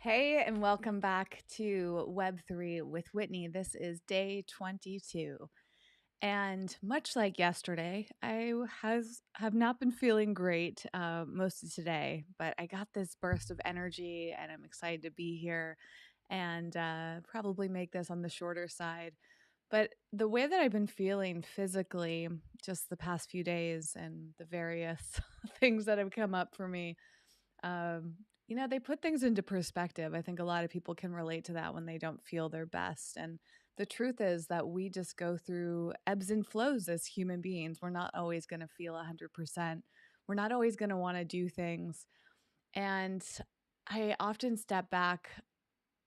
Hey, and welcome back to Web3 with Whitney. This is day 22. And much like yesterday, have not been feeling great most of today, but I got this burst of energy and I'm excited to be here and probably make this on the shorter side. But the way that I've been feeling physically just the past few days and the various things that have come up for me, they put things into perspective. I think a lot of people can relate to that when they don't feel their best. And the truth is that we just go through ebbs and flows as human beings. We're not always going to feel 100%. We're not always going to want to do things. And I often step back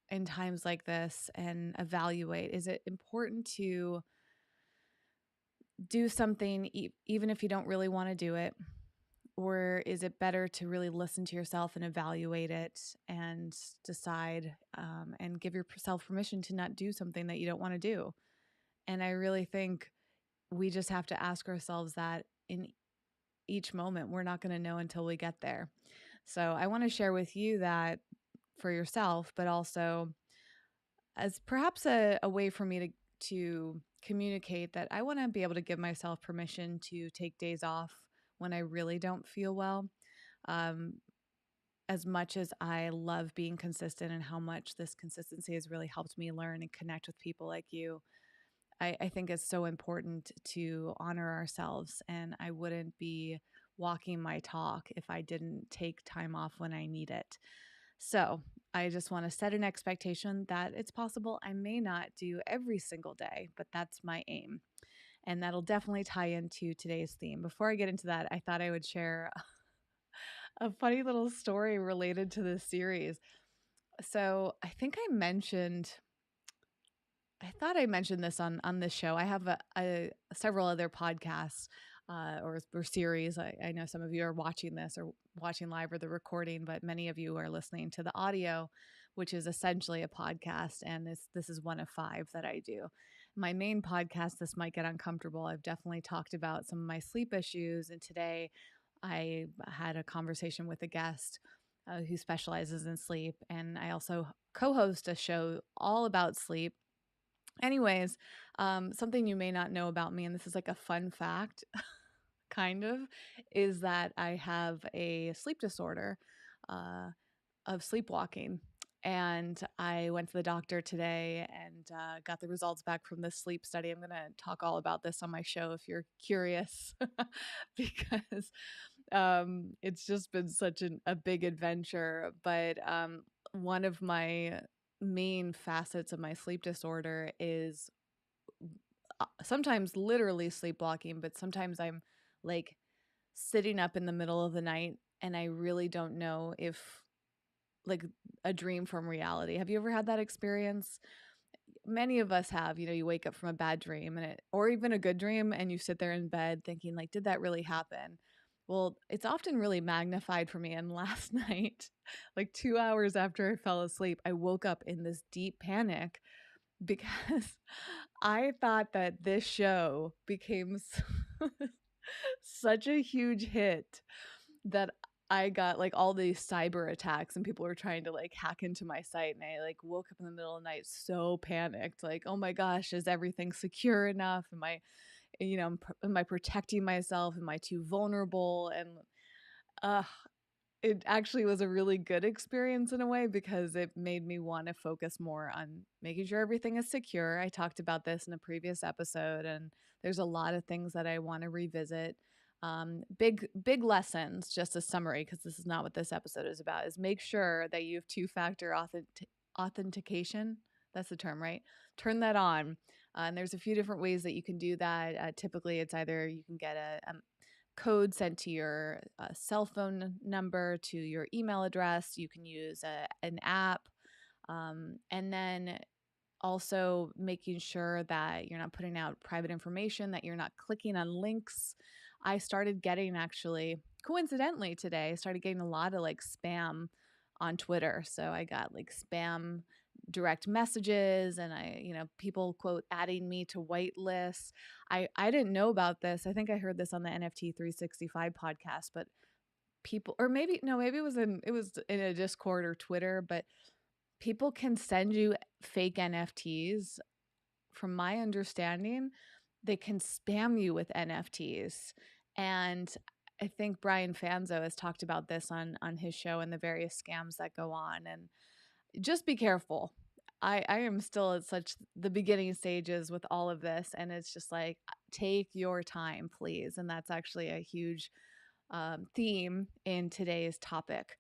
in times like this and evaluate, is it important to do something even if you don't really want to do it? Or is it better to really listen to yourself and evaluate it and decide and give yourself permission to not do something that you don't want to do? And I really think we just have to ask ourselves that in each moment. We're not going to know until we get there. So I want to share with you that for yourself, but also as perhaps a way for me to communicate that I want to be able to give myself permission to take days off when I really don't feel well. Um, as much as I love being consistent and how much this consistency has really helped me learn and connect with people like you, I think it's so important to honor ourselves. And I wouldn't be walking my talk if I didn't take time off when I need it. So I just want to set an expectation that it's possible I may not do every single day, but that's my aim. And that'll definitely tie into today's theme. Before I get into that, I thought I would share a funny little story related to this series. So I thought I mentioned this on this show. I have several other podcasts or series. I know some of you are watching this or watching live or the recording, but many of you are listening to the audio, which is essentially a podcast. And this is one of 5 that I do. My main podcast, this might get uncomfortable. I've definitely talked about some of my sleep issues. And today I had a conversation with a guest who specializes in sleep. And I also co-host a show all about sleep. Anyways, something you may not know about me, and this is like a fun fact, kind of, is that I have a sleep disorder of sleepwalking. And I went to the doctor today and got the results back from this sleep study. I'm going to talk all about this on my show if you're curious, because it's just been such a big adventure. But one of my main facets of my sleep disorder is sometimes literally sleepwalking, but sometimes I'm like sitting up in the middle of the night and I really don't know if like a dream from reality. Have you ever had that experience? Many of us have. You wake up from a bad dream or even a good dream and you sit there in bed thinking like, did that really happen? Well, it's often really magnified for me. And last night, like 2 hours after I fell asleep, I woke up in this deep panic because I thought that this show became such a huge hit that I got like all these cyber attacks and people were trying to like hack into my site. And I like woke up in the middle of the night so panicked, like, oh my gosh, is everything secure enough? Am I protecting myself? Am I too vulnerable? And uh, it actually was a really good experience in a way because it made me want to focus more on making sure everything is secure. I talked about this in a previous episode, and there's a lot of things that I want to revisit. Big lessons, just a summary, because this is not what this episode is about, is make sure that you have two-factor authentication. That's the term, right? Turn that on. And there's a few different ways that you can do that. Typically, it's either you can get a code sent to your cell phone number, to your email address. You can use an app. And then also making sure that you're not putting out private information, that you're not clicking on links. I started getting, actually, coincidentally today, I started getting a lot of like spam on Twitter. So I got like spam direct messages and people quote adding me to white lists. I didn't know about this. I think I heard this on the NFT 365 podcast, but people, or maybe it was in a Discord or Twitter, but people can send you fake NFTs. From my understanding, they can spam you with NFTs. And I think Brian Fanzo has talked about this on his show and the various scams that go on. And just be careful. I am still at such the beginning stages with all of this, and it's just like, take your time, please. And that's actually a huge theme in today's topic.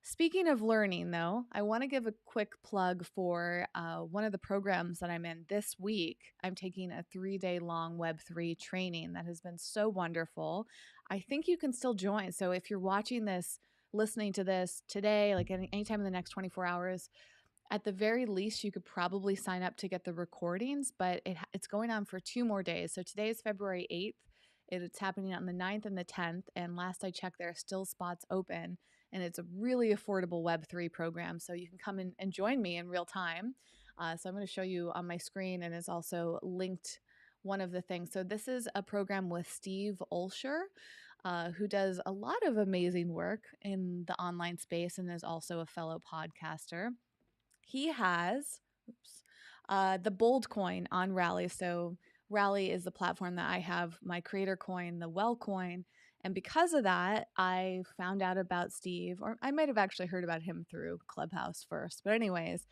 Speaking of learning, though, I want to give a quick plug for one of the programs that I'm in this week. I'm taking a 3-day long Web3 training that has been so wonderful. I think you can still join. So if you're watching this, listening to this today, like anytime in the next 24 hours, at the very least, you could probably sign up to get the recordings, but it's going on for 2 more days. So today is February 8th. It's happening on the 9th and the 10th. And last I checked, there are still spots open. And it's a really affordable Web3 program. So you can come in and join me in real time. So I'm going to show you on my screen, and it's also linked one of the things. So this is a program with Steve Olsher, who does a lot of amazing work in the online space and is also a fellow podcaster. He has the Bold coin on Rally. So Rally is the platform that I have my creator coin, the Well coin. And because of that, I found out about Steve, or I might have actually heard about him through Clubhouse first. But anyways,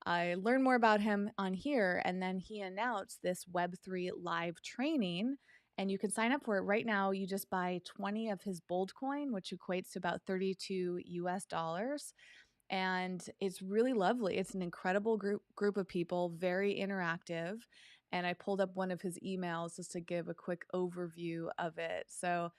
I learned more about him on here, and then he announced this Web3 live training, and you can sign up for it right now. You just buy 20 of his Bold coin, which equates to about 32 US dollars. And it's really lovely. It's an incredible group of people, very interactive. And I pulled up one of his emails just to give a quick overview of it. So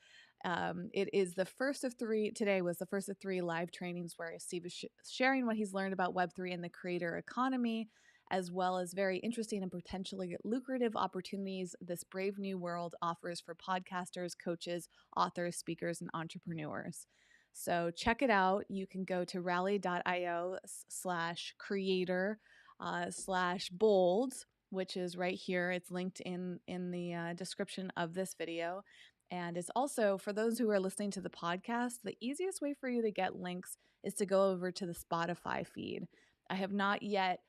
it is the first of 3. Today was the first of 3 live trainings where Steve is sharing what he's learned about Web3 and the creator economy, as well as very interesting and potentially lucrative opportunities this brave new world offers for podcasters, coaches, authors, speakers, and entrepreneurs. So check it out. You can go to rally.io/creator /bold, which is right here. It's linked in the description of this video. And it's also, for those who are listening to the podcast, the easiest way for you to get links is to go over to the Spotify feed. I have not yet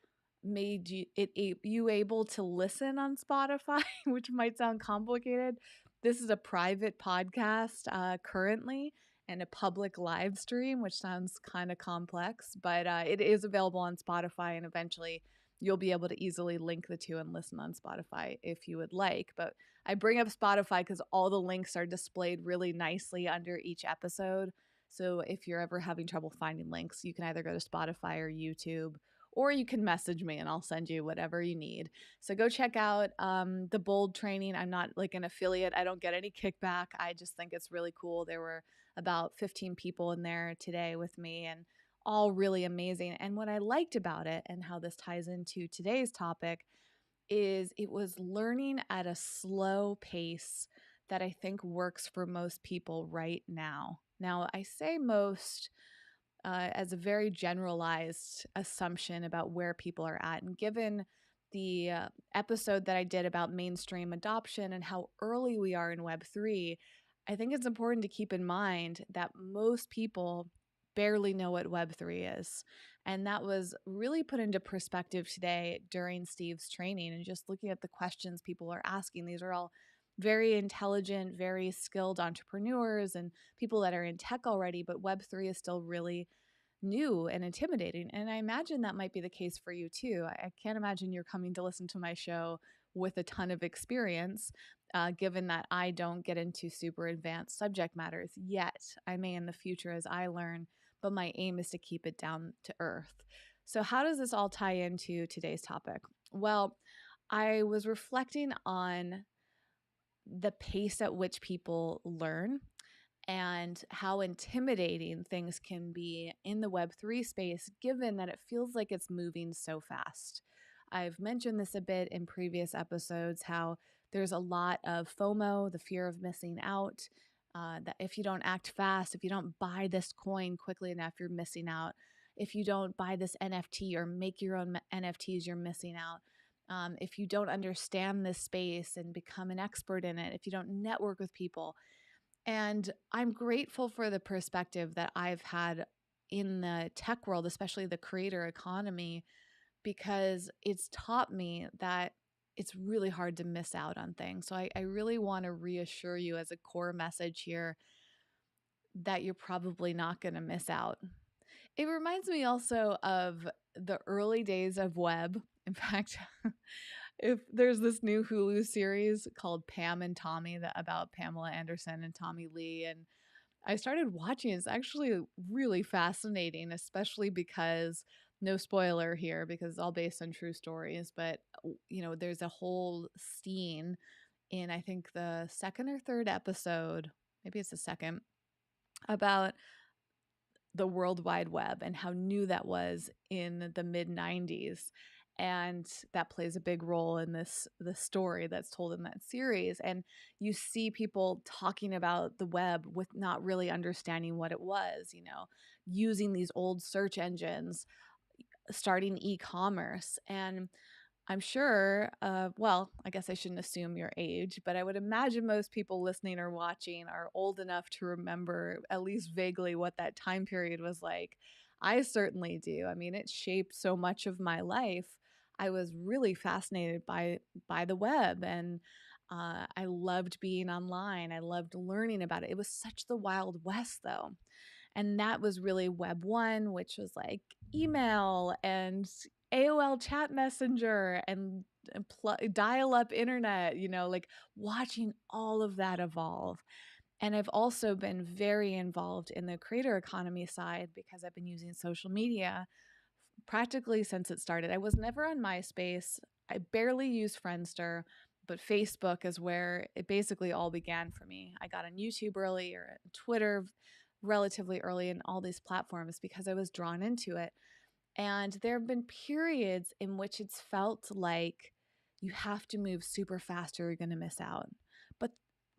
made you able to listen on Spotify, which might sound complicated. This is a private podcast currently, and a public live stream, which sounds kind of complex, but it is available on Spotify, and eventually you'll be able to easily link the two and listen on Spotify if you would like. But I bring up Spotify because all the links are displayed really nicely under each episode. So if you're ever having trouble finding links, you can either go to Spotify or YouTube, or you can message me and I'll send you whatever you need. So go check out the Bold training. I'm not like an affiliate. I don't get any kickback. I just think it's really cool. There were about 15 people in there today with me, and all really amazing. And what I liked about it, and how this ties into today's topic, is it was learning at a slow pace that I think works for most people right now. Now, I say most as a very generalized assumption about where people are at. And given the episode that I did about mainstream adoption and how early we are in Web3, I think it's important to keep in mind that most people barely know what Web3 is. And that was really put into perspective today during Steve's training, and just looking at the questions people are asking. These are all very intelligent, very skilled entrepreneurs and people that are in tech already, but Web3 is still really new and intimidating. And I imagine that might be the case for you too. I can't imagine you're coming to listen to my show with a ton of experience, given that I don't get into super advanced subject matters yet. I may in the future as I learn, but my aim is to keep it down to earth. So, how does this all tie into today's topic? Well, I was reflecting on the pace at which people learn and how intimidating things can be in the Web3 space, given that it feels like it's moving so fast. I've mentioned this a bit in previous episodes, how there's a lot of FOMO, the fear of missing out, that if you don't act fast, if you don't buy this coin quickly enough, you're missing out. If you don't buy this NFT or make your own NFTs, you're missing out. If you don't understand this space and become an expert in it, if you don't network with people. And I'm grateful for the perspective that I've had in the tech world, especially the creator economy, because it's taught me that it's really hard to miss out on things. So I really want to reassure you as a core message here that you're probably not going to miss out. It reminds me also of the early days of web. In fact, if there's this new Hulu series called Pam and Tommy about Pamela Anderson and Tommy Lee, and I started watching. It's actually really fascinating, especially because no spoiler here because it's all based on true stories, but there's a whole scene in I think the second or third episode, maybe it's the second, about the World Wide Web and how new that was in the mid 90s. And that plays a big role in the story that's told in that series. And you see people talking about the web with not really understanding what it was, using these old search engines, starting e-commerce. And I'm sure, well, I guess I shouldn't assume your age, but I would imagine most people listening or watching are old enough to remember at least vaguely what that time period was like. I certainly do. I mean, it shaped so much of my life. I was really fascinated by the web, and I loved being online. I loved learning about it. It was such the Wild West, though. And that was really Web 1, which was like email and AOL chat messenger and dial up internet, like watching all of that evolve. And I've also been very involved in the creator economy side because I've been using social media practically since it started. I was never on Myspace. I barely use Friendster, but Facebook is where it basically all began for me. I got on YouTube early or Twitter relatively early in all these platforms because I was drawn into it. And there have been periods in which it's felt like you have to move super fast or you're going to miss out. But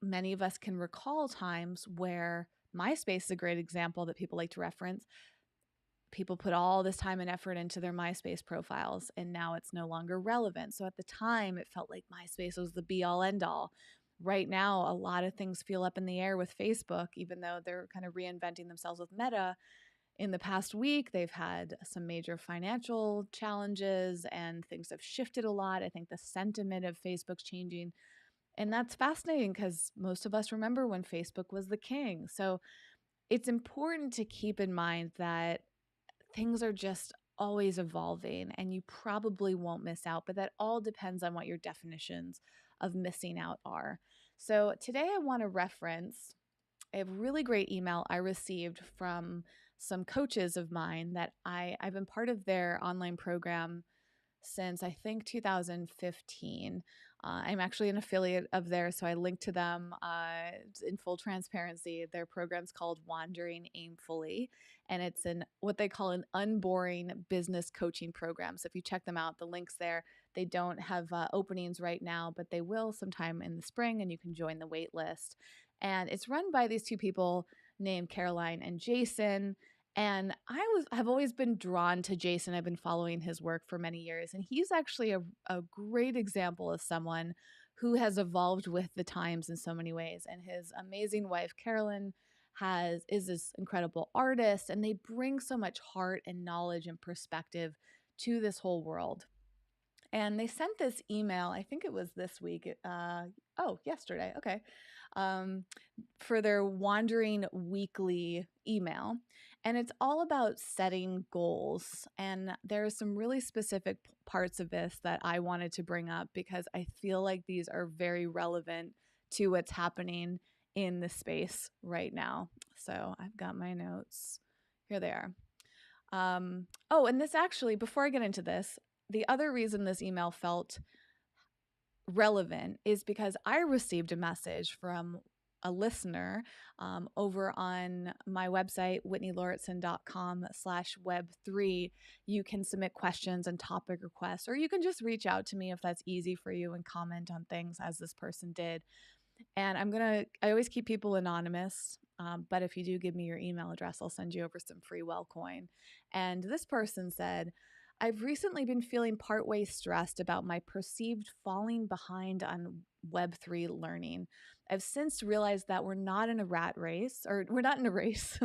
many of us can recall times where Myspace is a great example that people like to reference. People put all this time and effort into their Myspace profiles, and now it's no longer relevant. So at the time, it felt like Myspace was the be all end all. Right now, a lot of things feel up in the air with Facebook, even though they're kind of reinventing themselves with Meta. In the past week, they've had some major financial challenges and things have shifted a lot. I think the sentiment of Facebook's changing. And that's fascinating because most of us remember when Facebook was the king. So it's important to keep in mind that things are just always evolving and you probably won't miss out, but that all depends on what your definitions of missing out are. So today I want to reference a really great email I received from some coaches of mine that I've been part of their online program since I think 2015. I'm actually an affiliate of theirs, so I link to them in full transparency. Their program's called Wandering Aimfully, and it's what they call an unboring business coaching program. So if you check them out, the link's there. They don't have openings right now, but they will sometime in the spring, and you can join the wait list. And it's run by these two people named Caroline and Jason. And have always been drawn to Jason. I've been following his work for many years, and he's actually a great example of someone who has evolved with the times in so many ways. And his amazing wife, Carolyn, is this incredible artist, and they bring so much heart and knowledge and perspective to this whole world. And they sent this email, I think it was this week. Yesterday. Okay. For their Wandering Weekly email. And it's all about setting goals. And there are some really specific parts of this that I wanted to bring up because I feel like these are very relevant to what's happening in the space right now. So I've got my notes. Here they are. And this actually, before I get into this, the other reason this email felt relevant is because I received a message from a listener over on my website, whitneylauritsen.com/web3. You can submit questions and topic requests, or you can just reach out to me if that's easy for you and comment on things as this person did. And I always keep people anonymous, but if you do give me your email address, I'll send you over some free well coin. And this person said, I've recently been feeling partway stressed about my perceived falling behind on Web3 learning. I've since realized that we're not in a rat race, or we're not in a race,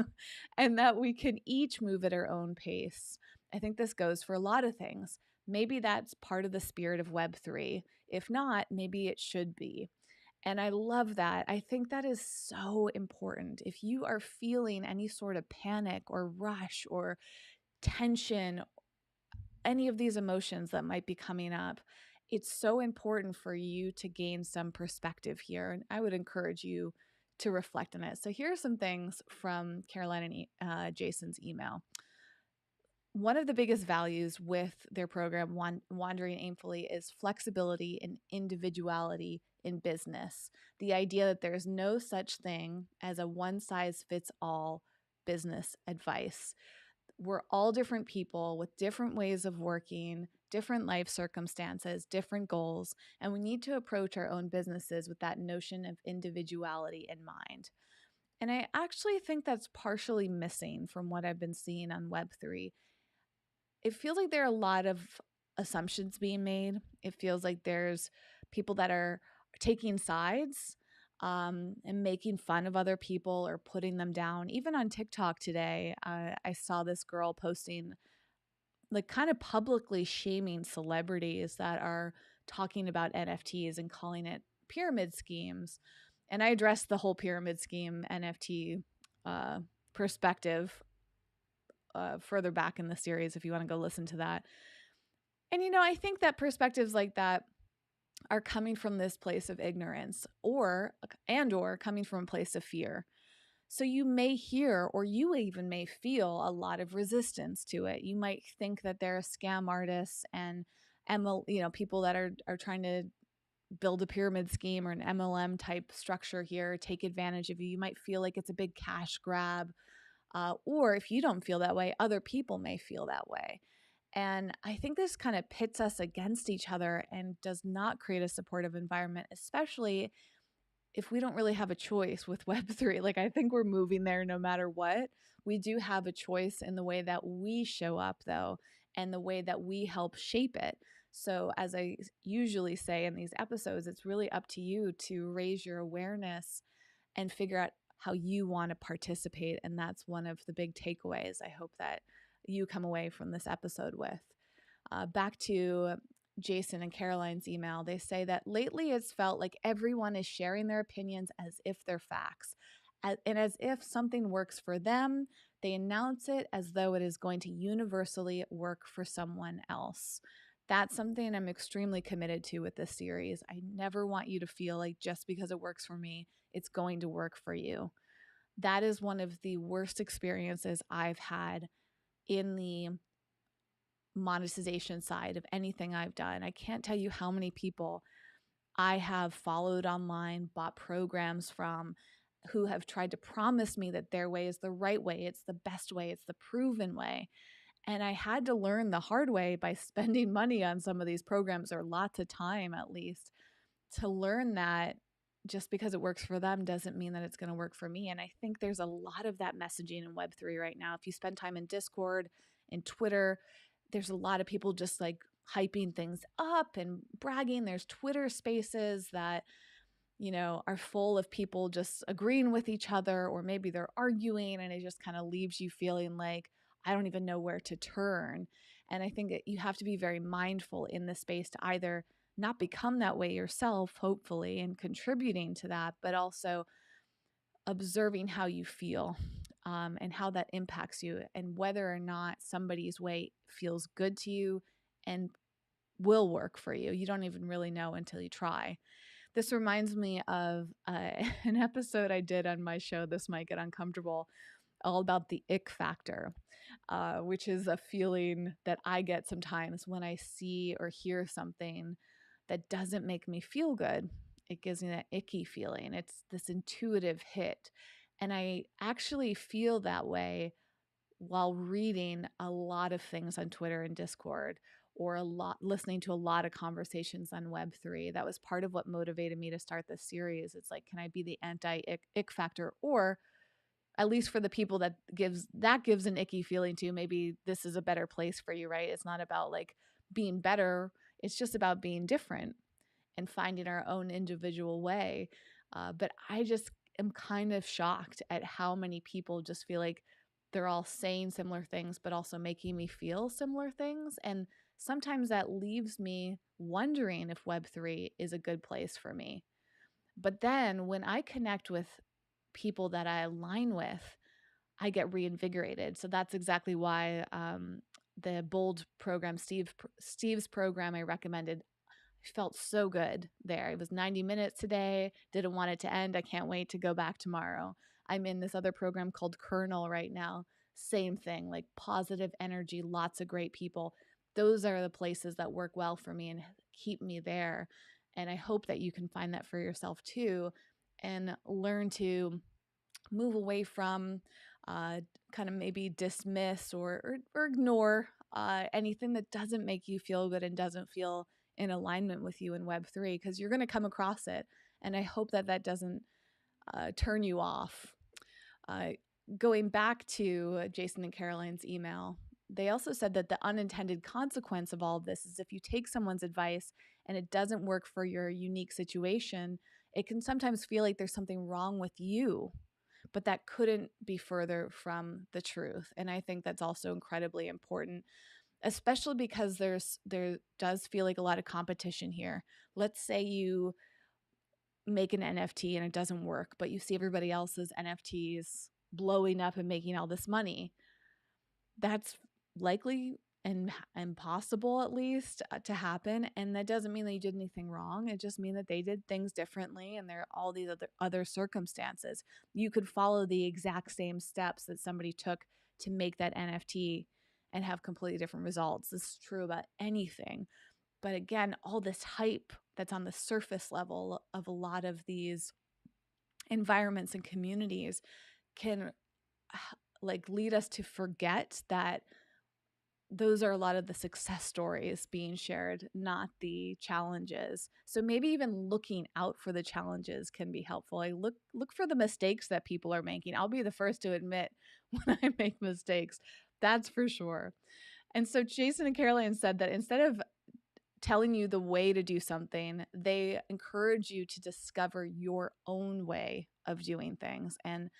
and that we can each move at our own pace. I think this goes for a lot of things. Maybe that's part of the spirit of Web3. If not, maybe it should be. And I love that. I think that is so important. If you are feeling any sort of panic or rush or tension, any of these emotions that might be coming up, it's so important for you to gain some perspective here. And I would encourage you to reflect on it. So here are some things from Caroline and Jason's email. One of the biggest values with their program, Wandering Aimfully, is flexibility and individuality in business. The idea that there's no such thing as a one-size-fits-all business advice. We're all different people with different ways of working, different life circumstances, different goals, and we need to approach our own businesses with that notion of individuality in mind. And I actually think that's partially missing from what I've been seeing on Web3. It feels like there are a lot of assumptions being made. It feels like there's people that are taking sides and making fun of other people or putting them down. Even on TikTok today, I saw this girl posting, like, kind of publicly shaming celebrities that are talking about NFTs and calling it pyramid schemes. And I addressed the whole pyramid scheme NFT perspective further back in the series if you want to go listen to that. And, I think that perspectives like that are coming from this place of ignorance or coming from a place of fear. So you may hear, or you even may feel, a lot of resistance to it. You might think that there are scam artists and people that are trying to build a pyramid scheme or an MLM type structure here, take advantage of you. You might feel like it's a big cash grab. Or if you don't feel that way, other people may feel that way. And I think this kind of pits us against each other and does not create a supportive environment, especially if we don't really have a choice with Web3. Like, I think we're moving there no matter what. We do have a choice in the way that we show up, though, and the way that we help shape it. So as I usually say in these episodes, it's really up to you to raise your awareness and figure out how you want to participate. And that's one of the big takeaways I hope that you come away from this episode with. Back to Jason and Caroline's email, they say that lately it's felt like everyone is sharing their opinions as if they're facts. And as if something works for them, they announce it as though it is going to universally work for someone else. That's something I'm extremely committed to with this series. I never want you to feel like just because it works for me, it's going to work for you. That is one of the worst experiences I've had in the monetization side of anything I've done. I can't tell you how many people I have followed online, bought programs from, who have tried to promise me that their way is the right way, it's the best way, it's the proven way. And I had to learn the hard way by spending money on some of these programs, or lots of time at least, to learn that just because it works for them doesn't mean that it's going to work for me. And I think there's a lot of that messaging in Web3 right now. If you spend time in Discord and Twitter, there's a lot of people just like hyping things up and bragging. There's Twitter spaces that, are full of people just agreeing with each other, or maybe they're arguing, and it just kind of leaves you feeling like, I don't even know where to turn. And I think that you have to be very mindful in this space to either not become that way yourself, hopefully, and contributing to that, but also observing how you feel and how that impacts you, and whether or not somebody's way feels good to you and will work for you. You don't even really know until you try. This reminds me of an episode I did on my show, This Might Get Uncomfortable, all about the ick factor, which is a feeling that I get sometimes when I see or hear something that doesn't make me feel good. It gives me that icky feeling. It's this intuitive hit. And I actually feel that way while reading a lot of things on Twitter and Discord, or listening to a lot of conversations on Web3. That was part of what motivated me to start this series. It's like, can I be the anti-ick factor? Or at least for the people that gives an icky feeling to, maybe this is a better place for you, right? It's not about like being better. It's just about being different and finding our own individual way. But I just am kind of shocked at how many people just feel like they're all saying similar things, but also making me feel similar things. And sometimes that leaves me wondering if Web3 is a good place for me. But then when I connect with people that I align with, I get reinvigorated. So that's exactly why the Bold program, Steve's program I recommended, felt so good there. It was 90 minutes today. Didn't want it to end. I can't wait to go back tomorrow. I'm in this other program called Kernel right now. Same thing, like positive energy, lots of great people. Those are the places that work well for me and keep me there. And I hope that you can find that for yourself too and learn to move away from uh, kind of maybe dismiss or ignore anything that doesn't make you feel good and doesn't feel in alignment with you in Web3, because you're going to come across it. And I hope that that doesn't turn you off. Uh, Going back to Jason and Caroline's email, they also said that the unintended consequence of all of this is if you take someone's advice and it doesn't work for your unique situation, it can sometimes feel like there's something wrong with you, but that couldn't be further from the truth. And I think that's also incredibly important, especially because there does feel like a lot of competition here. Let's say you make an NFT and it doesn't work, but you see everybody else's NFTs blowing up and making all this money. That's likely and impossible, at least, to happen. And that doesn't mean that you did anything wrong. It just means that they did things differently, and there are all these other circumstances. You could follow the exact same steps that somebody took to make that NFT and have completely different results. This is true about anything. But again, all this hype that's on the surface level of a lot of these environments and communities can like lead us to forget that those are a lot of the success stories being shared, not the challenges. So maybe even looking out for the challenges can be helpful. I look for the mistakes that people are making. I'll be the first to admit when I make mistakes. That's for sure. And so Jason and Caroline said that instead of telling you the way to do something, they encourage you to discover your own way of doing things. And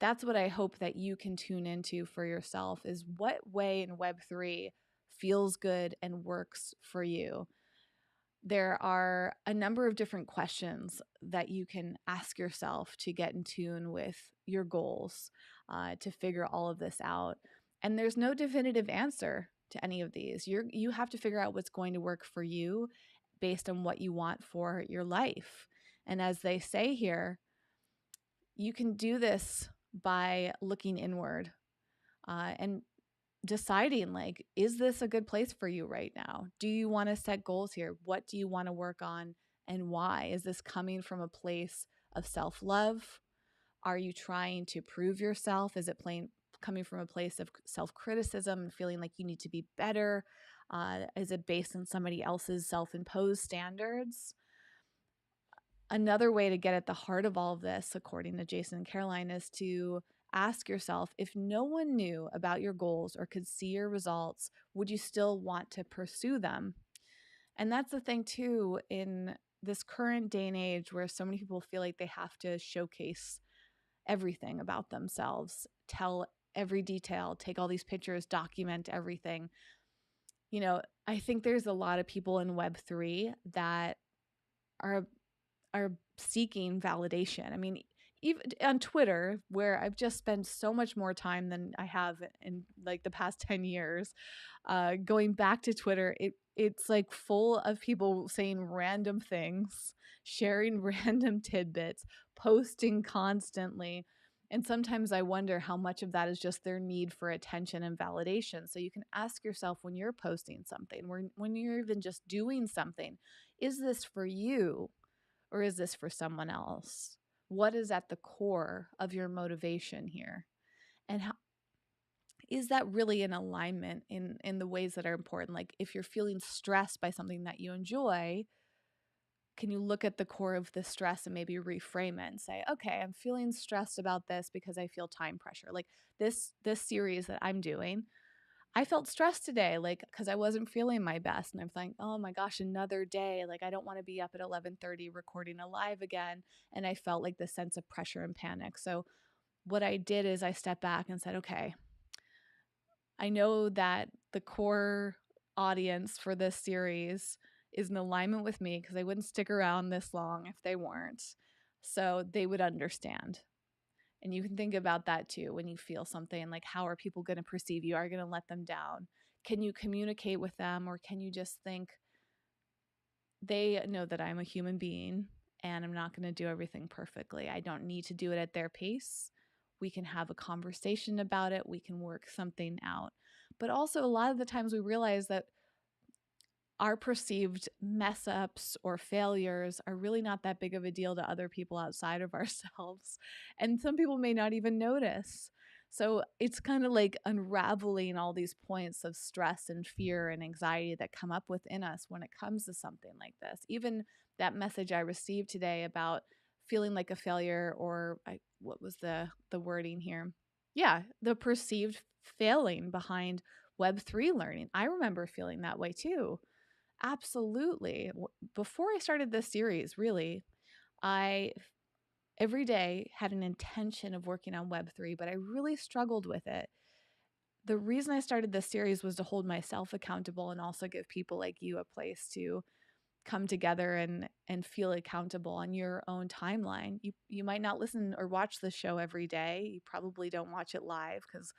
that's what I hope that you can tune into for yourself, is what way in Web3 feels good and works for you. There are a number of different questions that you can ask yourself to get in tune with your goals, to figure all of this out. And there's no definitive answer to any of these. You have to figure out what's going to work for you based on what you want for your life. And as they say here, you can do this by looking inward and deciding, like, is this a good place for you right now? Do you want to set goals here? What do you want to work on and why? Is this coming from a place of self-love? Are you trying to prove yourself? Is it coming from a place of self-criticism and feeling like you need to be better? Is it based on somebody else's self-imposed standards? Another way to get at the heart of all of this, according to Jason and Caroline, is to ask yourself, if no one knew about your goals or could see your results, would you still want to pursue them? And that's the thing too, in this current day and age where so many people feel like they have to showcase everything about themselves, tell every detail, take all these pictures, document everything. I think there's a lot of people in Web3 that are seeking validation. I mean, even on Twitter, where I've just spent so much more time than I have in like the past 10 years, going back to Twitter, it's like full of people saying random things, sharing random tidbits, posting constantly. And sometimes I wonder how much of that is just their need for attention and validation. So you can ask yourself, when you're posting something, when you're even just doing something, is this for you? Or is this for someone else? What is at the core of your motivation here? And how is that really in alignment in the ways that are important? Like if you're feeling stressed by something that you enjoy, can you look at the core of the stress and maybe reframe it and say, okay, I'm feeling stressed about this because I feel time pressure. Like this series that I'm doing, I felt stressed today, like, because I wasn't feeling my best. And I'm like, oh my gosh, another day. Like, I don't want to be up at 11:30 recording a live again. And I felt like this sense of pressure and panic. So what I did is I stepped back and said, okay, I know that the core audience for this series is in alignment with me because they wouldn't stick around this long if they weren't. So they would understand. And you can think about that too when you feel something like, how are people going to perceive you? Are you going to let them down? Can you communicate with them, or can you just think they know that I'm a human being and I'm not going to do everything perfectly? I don't need to do it at their pace. We can have a conversation about it. We can work something out. But also, a lot of the times we realize that our perceived mess ups or failures are really not that big of a deal to other people outside of ourselves. And some people may not even notice. So it's kind of like unraveling all these points of stress and fear and anxiety that come up within us when it comes to something like this. Even that message I received today about feeling like a failure, or what was the wording here? Yeah, the perceived failing behind Web3 learning. I remember feeling that way too. Absolutely. Before I started this series, really, I every day had an intention of working on Web3, but I really struggled with it. The reason I started this series was to hold myself accountable and also give people like you a place to come together and feel accountable on your own timeline. You might not listen or watch the show every day. You probably don't watch it live because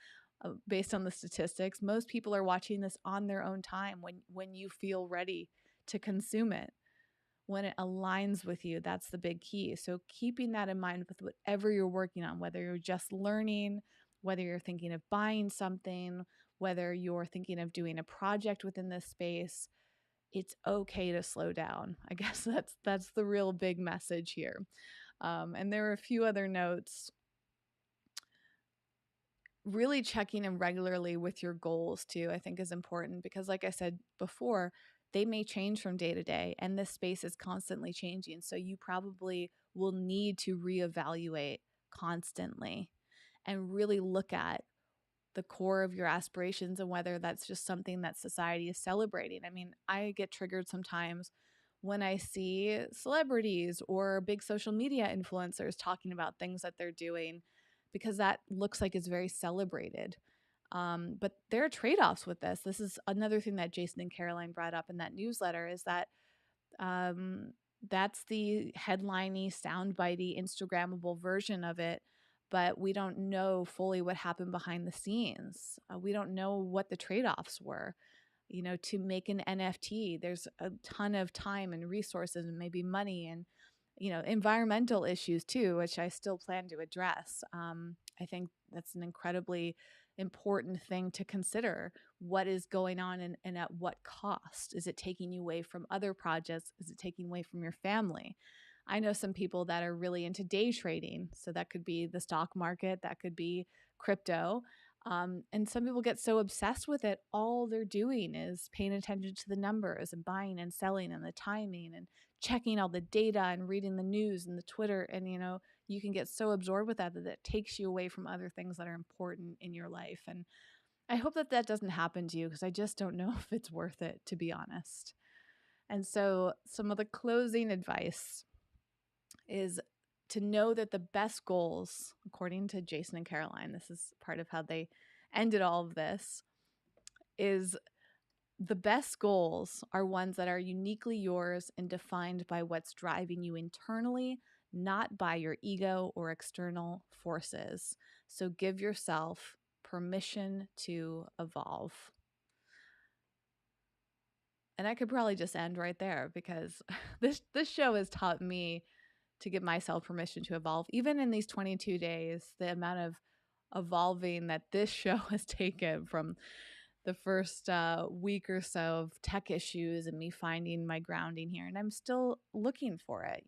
based on the statistics, most people are watching this on their own time when you feel ready to consume it. When it aligns with you, that's the big key. So keeping that in mind with whatever you're working on, whether you're just learning, whether you're thinking of buying something, whether you're thinking of doing a project within this space, it's okay to slow down. I guess that's the real big message here. And there are a few other notes. Really checking in regularly with your goals too, I think, is important because, like I said before, they may change from day to day, and this space is constantly changing. So you probably will need to reevaluate constantly and really look at the core of your aspirations and whether that's just something that society is celebrating. I mean, I get triggered sometimes when I see celebrities or big social media influencers talking about things that they're doing because that looks like it's very celebrated. But there are trade-offs with this. This is another thing that Jason and Caroline brought up in that newsletter, is that um, that's the headliney, soundbitey, Instagrammable version of it, but we don't know fully what happened behind the scenes. We don't know what the trade-offs were. To make an NFT, there's a ton of time and resources and maybe money and, environmental issues too, which I still plan to address. I think that's an incredibly important thing to consider. What is going on and at what cost? Is it taking you away from other projects? Is it taking away from your family? I know some people that are really into day trading. So that could be the stock market, that could be crypto. And some people get so obsessed with it, all they're doing is paying attention to the numbers and buying and selling and the timing and checking all the data and reading the news and the Twitter. And, you can get so absorbed with that it takes you away from other things that are important in your life. And I hope that that doesn't happen to you, because I just don't know if it's worth it, to be honest. And so some of the closing advice is to know that the best goals, according to Jason and Caroline, this is part of how they ended all of this, is the best goals are ones that are uniquely yours and defined by what's driving you internally, not by your ego or external forces. So give yourself permission to evolve. And I could probably just end right there, because this show has taught me to give myself permission to evolve. Even in these 22 days, the amount of evolving that this show has taken, from the first week or so of tech issues and me finding my grounding here. And I'm still looking for it.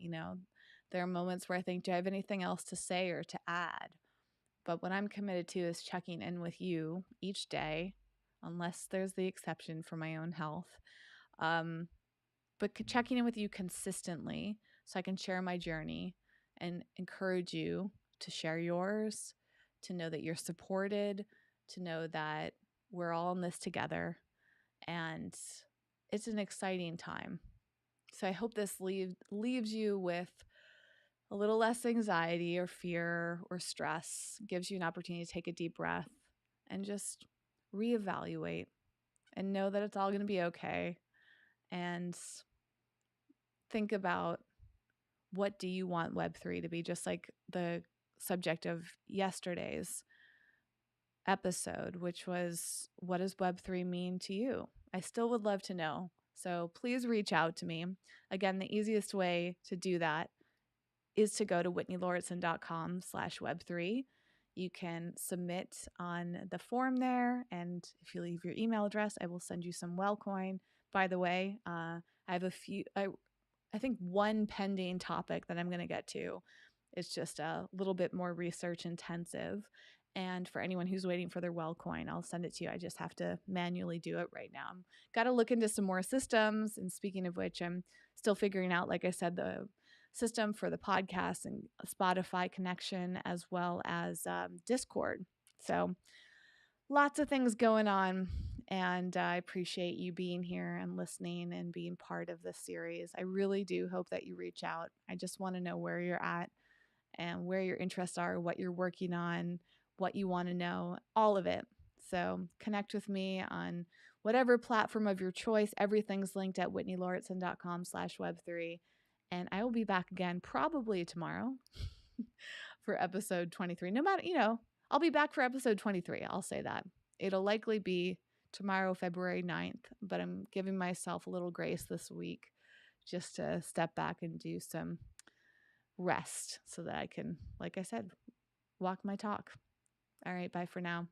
There are moments where I think, do I have anything else to say or to add? But what I'm committed to is checking in with you each day, unless there's the exception for my own health. But checking in with you consistently so I can share my journey and encourage you to share yours, to know that you're supported, to know that We're all in this together, and it's an exciting time. So I hope this leaves you with a little less anxiety or fear or stress, gives you an opportunity to take a deep breath and just reevaluate and know that it's all going to be okay. And think about, what do you want Web3 to be? Just like the subject of yesterday's episode, which was, what does Web3 mean to you? I still would love to know. So please reach out to me. Again, the easiest way to do that is to go to whitneylauritsen.com/web3. You can submit on the form there. And if you leave your email address, I will send you some Wellcoin. By the way, I have I think one pending topic that I'm going to get to. It's just a little bit more research intensive. And for anyone who's waiting for their Wellcoin, I'll send it to you. I just have to manually do it right now. I'm got to look into some more systems. And speaking of which, I'm still figuring out, like I said, the system for the podcast and Spotify connection, as well as Discord. So lots of things going on. And I appreciate you being here and listening and being part of this series. I really do hope that you reach out. I just want to know where you're at and where your interests are, what you're working on, what you want to know, all of it. So connect with me on whatever platform of your choice. Everything's linked at whitneylauritsen.com/web3. And I will be back again probably tomorrow for episode 23. No matter, I'll be back for episode 23. I'll say that. It'll likely be tomorrow, February 9th, but I'm giving myself a little grace this week just to step back and do some rest so that I can, like I said, walk my talk. All right, bye for now.